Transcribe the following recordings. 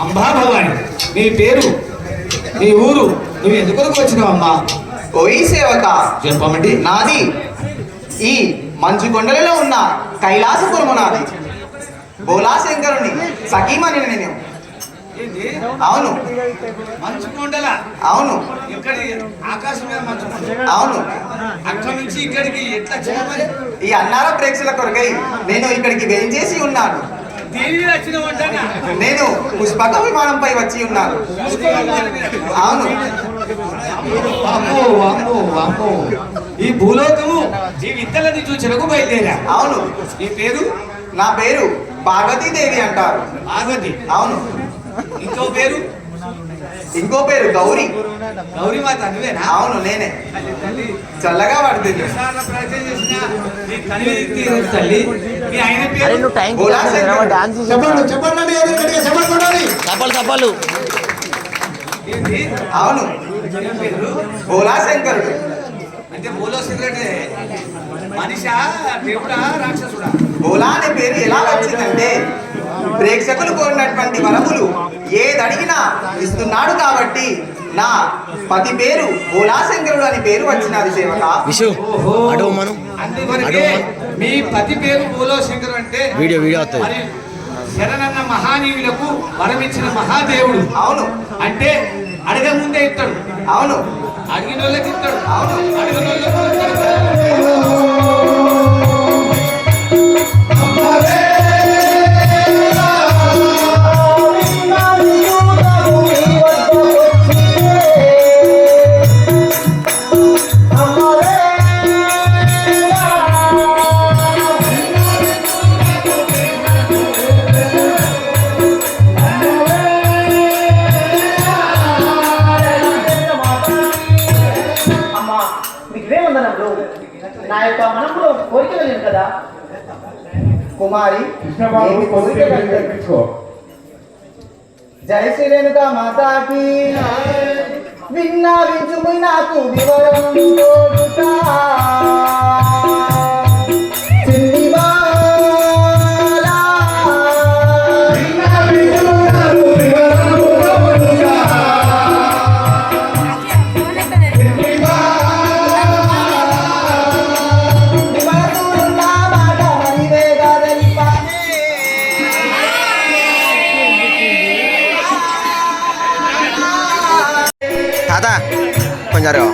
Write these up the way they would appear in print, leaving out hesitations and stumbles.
అంబా భవాని, నీ పేరు, నీ ఊరు, నువ్వు ఎందుకు వచ్చినావు అమ్మా? ఓయి సేవక, చెప్పమండి. నాది ఈ మంచు కొండలలో ఉన్న కైలాసపురము నాది. బోలాశంకరుని సఖీమని నేను. అవును. మంచు కొండల? అవును. ఇక్కడి ఆకాశం మీద మంచు కొండ? అవును. అక్కడి నుంచి ఇక్కడికి ఎట్లా చేయమని? ఈ అన్నార ప్రేక్షల కొరకై నేను ఇక్కడికి వేయించేసి ఉన్నాను. నేను పుష్పక విమానంపై వచ్చి ఉన్నాను. అవును. ఈ భూలోకము ఈ విద్యలని చూసినకు బయలుదేరా. అవును. ఈ పేరు? నా పేరు పార్వతీదేవి అంటారు. పార్వతి? అవును. ఇంకో పేరు? ఇంకో పేరు గౌరీ. గౌరీ మాత నువ్వేనా? అవును, నేనే. చల్లగా పడుతుంది. తల్లి మీ ఆయన పేరు? చెప్పలు. అవును, బోలాశంకరుడు. అంటే బోలాశంకరుడు మనిషా, దేవుడా, రాక్షసుడా? బోలా అనే పేరు ఎలా వచ్చిందంటే ప్రేక్షకులు కోరినటువంటి వరములు ఏదడిగినా ఇస్తున్నాడు కాబట్టి నా పతి పేరు బోలాశంకరుడు అని పేరు వచ్చినది సేవక. మీ పతి పేరు బోలాశంకరుడు అంటే వీడియో శరణన్న మహానీయులకు వరమిచ్చిన మహాదేవుడు. అవును. అంటే అడగ ముందే ఇస్తాడు. అవును. అడిగిన వాళ్ళకి ఇస్తాడు. అవును. అడిగిన వాళ్ళకు నా యొక్క మనసులో కోరిక లేదు కదా కుమారి. జయ శ్రీ రేణుకా మాతాకి. విన్నావించుము నాకు వివరం తోడుతా. కొంచెం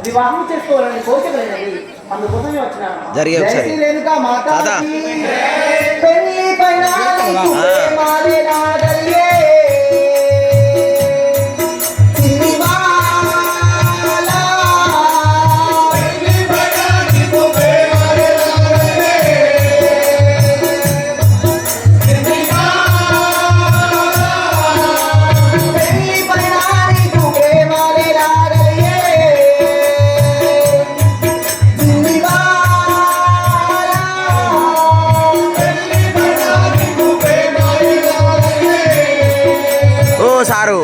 వివాహం చేసుకోవాలని కోరికలేనది, అందుకోసమే వచ్చినాను. జరిగే ఒకసారి సారు.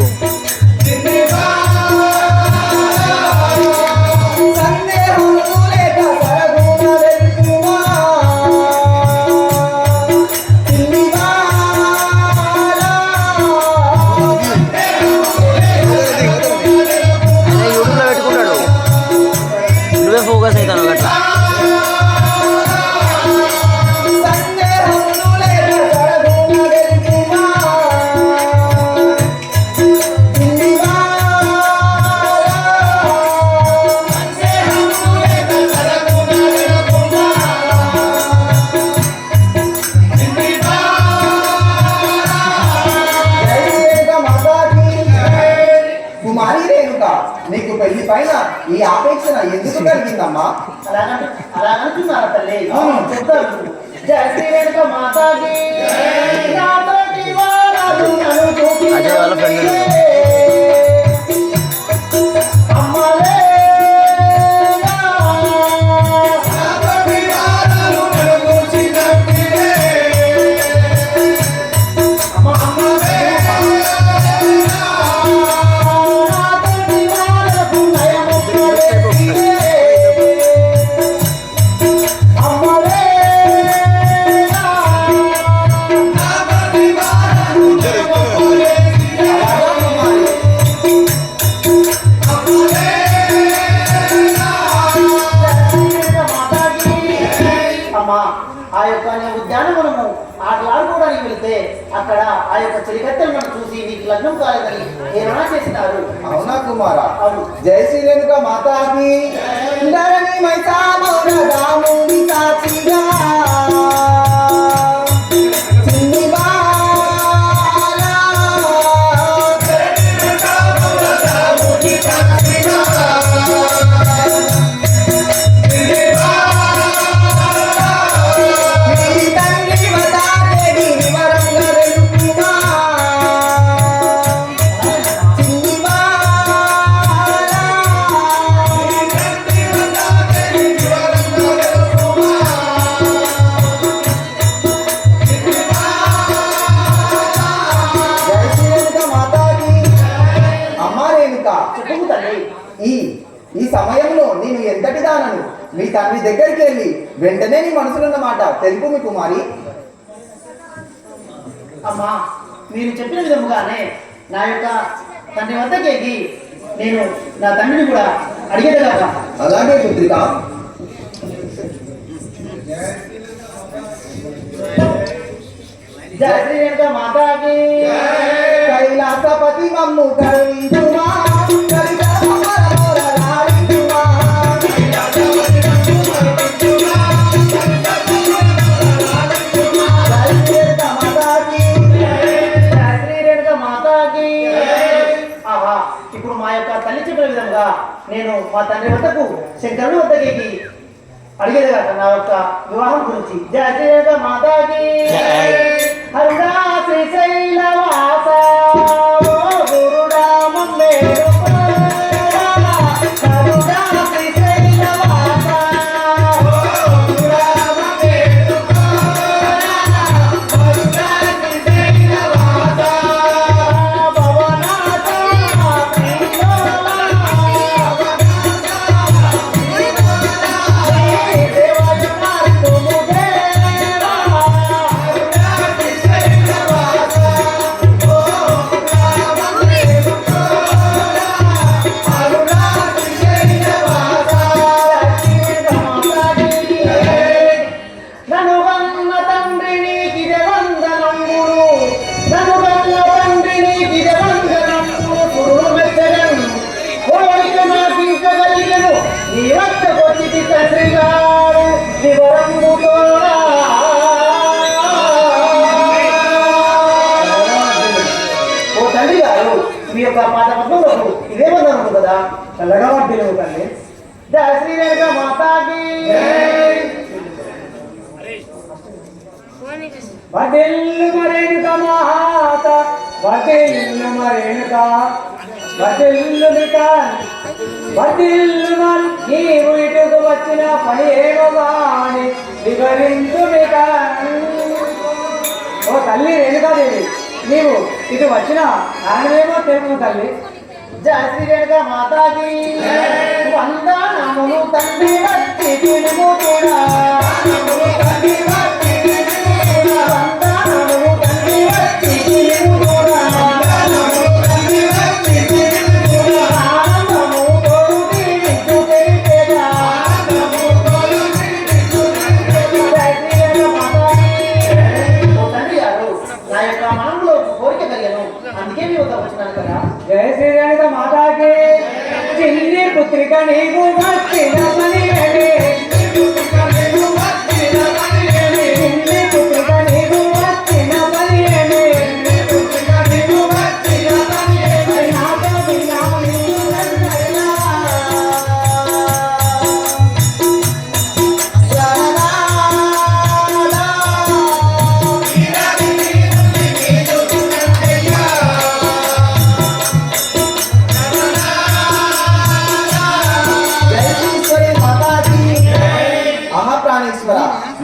యూట్యూబ్లో పెట్టుకుంటాడు, నువ్వే ఫోకస్ అవుతాను అట్లా. నీకు పెళ్లి పైన ఈ ఆపేక్షణ ఎందుకు కలిగిందమ్మా? అలాగంటున్నారా తల్లి? చెప్తాను. జయ శ్రీ రేణుకా మాతాకి. అజయ్ వాళ్ళ ఫ్రెండ్ అక్కడ ఆ యొక్క చెలికత్తెలను చూసి నీకు లగ్నం కాలేదని ఏమైనా చేసినారు. అవునా కుమారా? అవును. జై శ్రీ రేణుక మాతాకి ధరణి మైసామౌన రాముని సాక్షిగా చిన్ని బాలా ఈ సమయంలో నేను ఎంతటి దానను మీ తండ్రి దగ్గరికి వెళ్ళి వెంటనే నీ మనసులున్న మాట తెలుపు మీ కుమారి. అమ్మా, మీరు చెప్పిన విధముగానే నా యొక్క తండ్రి వద్దకేకి నేను నా తండ్రిని కూడా అడిగేదా? అలాగే పుత్రిక. జై శ్రీ రేణుక మాతాకి కైలాసపతి మమ్ము కరుణించుమా ఇప్పుడు మా యొక్క తల్లి చెప్పిన విధంగా నేను మా తండ్రి వద్దకు శంకరుని వద్దకి అడిగేది కదా నా యొక్క వివాహం గురించి. జయ శ్రీరేణుక మాతాకి హరుడా శ్రీశైలవాస గురుడా మమ్మేరు హరుడా శ్రీశైలవాస గురుడా మమ్మేరు హరుడా శ్రీశైలవాస భవనాథ మీ యొక్క పాత పద్మంలో ఇదే బంధం కదా చల్లగా వాటి తల్లి. జయ శ్రీ రేణుక మాతాకి వదిల్లు మరేణుక మహాత వదిల్లు మరేణుక వదిల్లు వదిల్లు నీవు ఇటుకు వచ్చిన పని ఏమో గాని వివరించు ఓ తల్లి రేణుకాదేవి, నీవు ఇటు వచ్చిన ఆయనమేమో తెలుగు తల్లి. జయ శ్రీ రేణుక మాతాకి వందనములు తండ్రి వచ్చి తెలుగు కూడా వందనములు తండ్రి వచ్చి తెలుగు కూడా ఆనందము తోడు దీవించు తెలిపేదా. జయ శ్రీ రేణుక మాతాకి ఓ తండ్రి గారు, నా యొక్క మనములో కోరిక కలిగను, అందుకే మీ వద్ద వచ్చినాను కదా. జయ శ్రీ రేణుక మాతాకి చిన్ని పుత్రిక నీవు వచ్చిన పని చిన్ని పుత్రిక నీవు వచ్చిన పని నాతో విన్నాము నీవు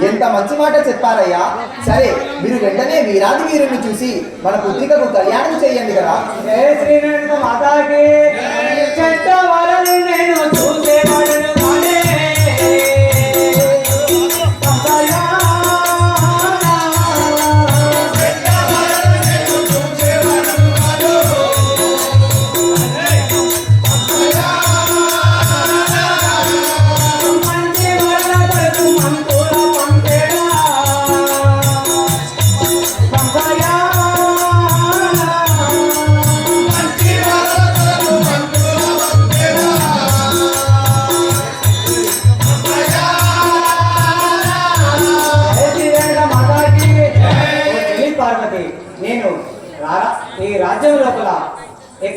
ఎంత మంచి మాట చెప్పారయ్యా. సరే, మీరు వెంటనే వీరాది వీరుని చూసి మన పుత్రికకు కళ్యాణం చేయండి కదా. జయ శ్రీ రేణుక మాతాకి చెడ్డ వరలు నేను చూసేవాడను కానే Bye.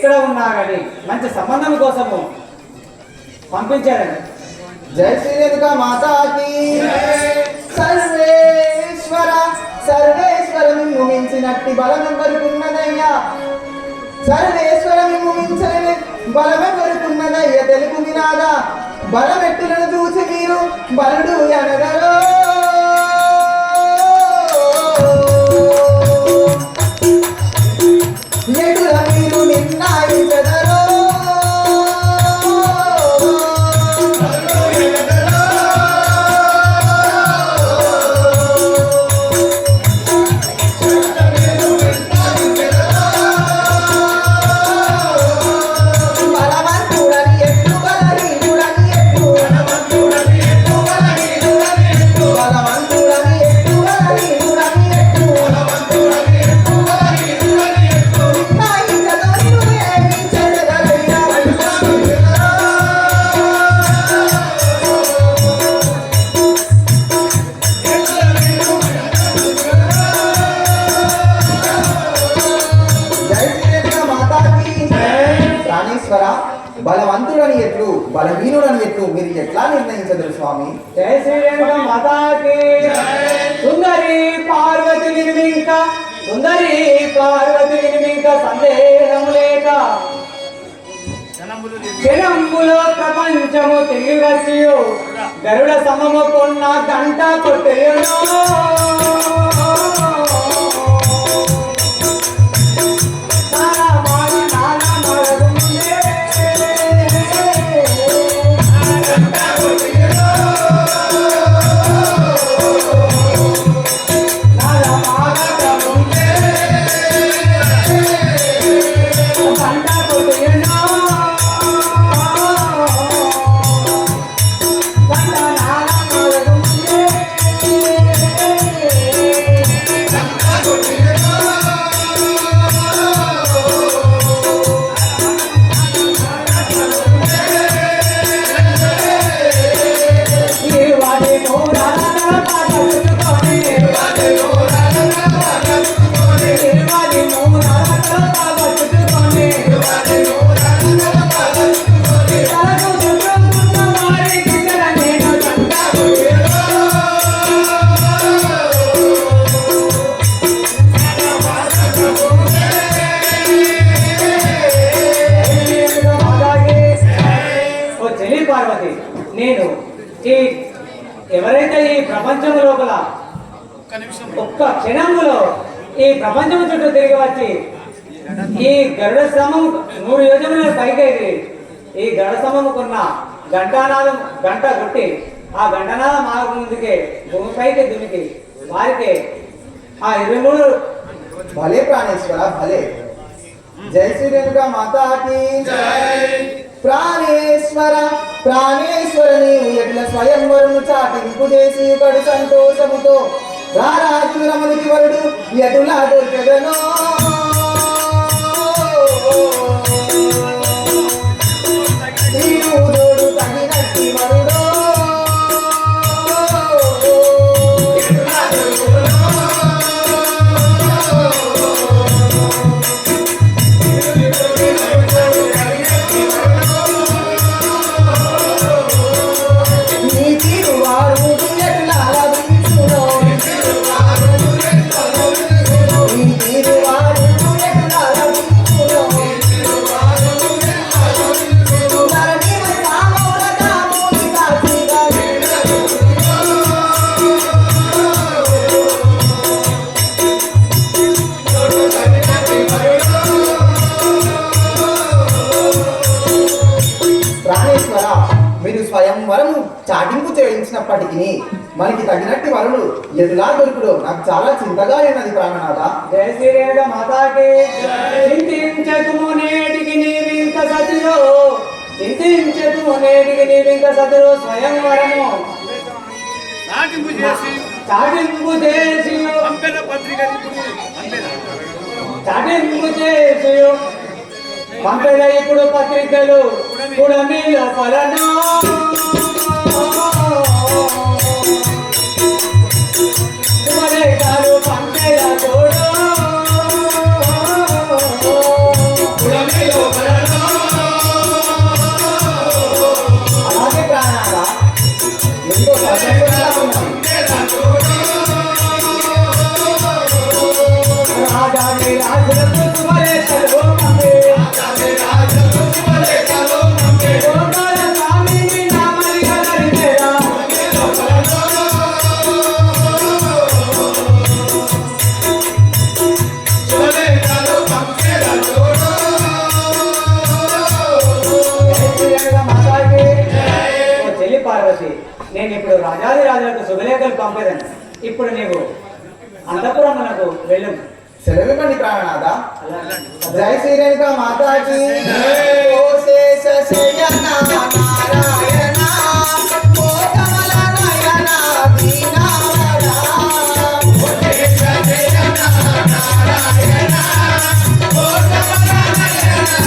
ఎక్కడ ఉన్నా కానీ మంచి సంబంధం కోసము పంపించారండి. జై శ్రీ రేణుకా మాతాకి సర్వేశ్వర సర్వేశ్వర మిమ్ము మించినట్టి బలమెవరుకున్నదయ్యా, సర్వేశ్వర మిమ్ము మించని బలమెవరుకున్నదయ్య తెలుగు వినాదా, బలమెట్టులను చూసి మీరు బలుడు అనగరో. ఎటుల మీరు నిర్ణయించదరో. బలవంతుడని ఎట్లు బలహీనుడని ఎట్లు మీరు ఎట్లా నిర్ణయించదు స్వామి? జై శ్రీ రేణుకా మాతాకి. సుందరి పార్వతి నిర్మింక సుందరి పార్వతి నిర్మింక సందేహము లేక జనంబులో ప్రపంచము తిరిగి వచ్చియు గరుడ సమము కొన్న గంట కొట్టెను. నేను ఎవరైతే ఈ ప్రపంచం లోపల ఒక్క క్షణంలో ఈ ప్రపంచం చుట్టూ తిరిగి వచ్చి ఈ గరుడ స్తంభం 100 యోజనల పైకి ఈ గరుడ స్తంభముకున్న గంటానాదం గంట కొట్టి ఆ గంటనాదం ఆగక ముందుకే భూమిపైకి దుమికి వారికి ఆ 23 భలే ప్రాణేశ్వర భలే. జై శ్రీ రేణుకా మాతాకి. ప్రాణేశ్వర ప్రాణేశ్వర నీవు ఎట్ల స్వయంవరము చాటింపు చేసి కడు సంతోషముతో రారాజు రమణికి వరుడు ఎటులా దొరకదనో. తోడు తగినట్టి వరుడో. మీరు స్వయంవరము చాటింపు చేయించినప్పటికీ మనకి తగినట్టు వరుడు ఎదులా దొరుకుడు నాకు చాలా చింతగా ఉన్నది ప్రాణనాథ. జై శ్రీ రేణుకా మాతాకి. చింతించతుము నేటికి నీవింక సతిలో చింతించతుము నేటికి నీవింక సతిలో స్వయంవరము చాటింపు చేసి చాటింపు చేసి పంపెద ఇప్పుడు పత్రికలు కూడా మీ లోపలను పంపెద చూడు నేను ఇప్పుడు రాజాది రాజులకు శుభలేఖలు పంపేదాన్ని. ఇప్పుడు నీవు అంతఃపురమునకు వెళ్ళు. సెలవివ్వండి ప్రాణనాథ. జై శ్రీరేణుక మాతాకి. ఓ శేష శయన నారాయణ, ఓ కమల నయన దీనవర, ఓ శేష శయన నారాయణ, ఓ కమల నయన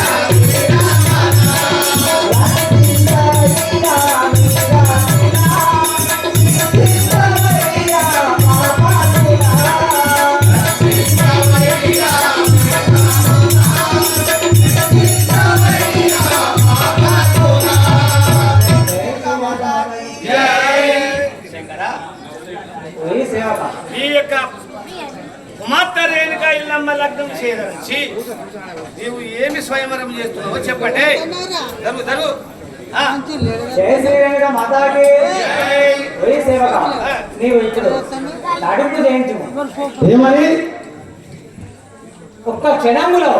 ఈ యొక్క కుమార్తె రేణుక ఇల్లమ్మ లగ్నం చేయదలిచి నీవు ఏమి స్వయంవరం చేస్తున్నావో చెప్పండి. జరుగు జరుగు. జయ శ్రీరేణుక మాతాకి. ఓయ్ సేవక, నీవు ఇప్పుడు నడుపు చేయించు. ఏమని ఒక్క క్షణములో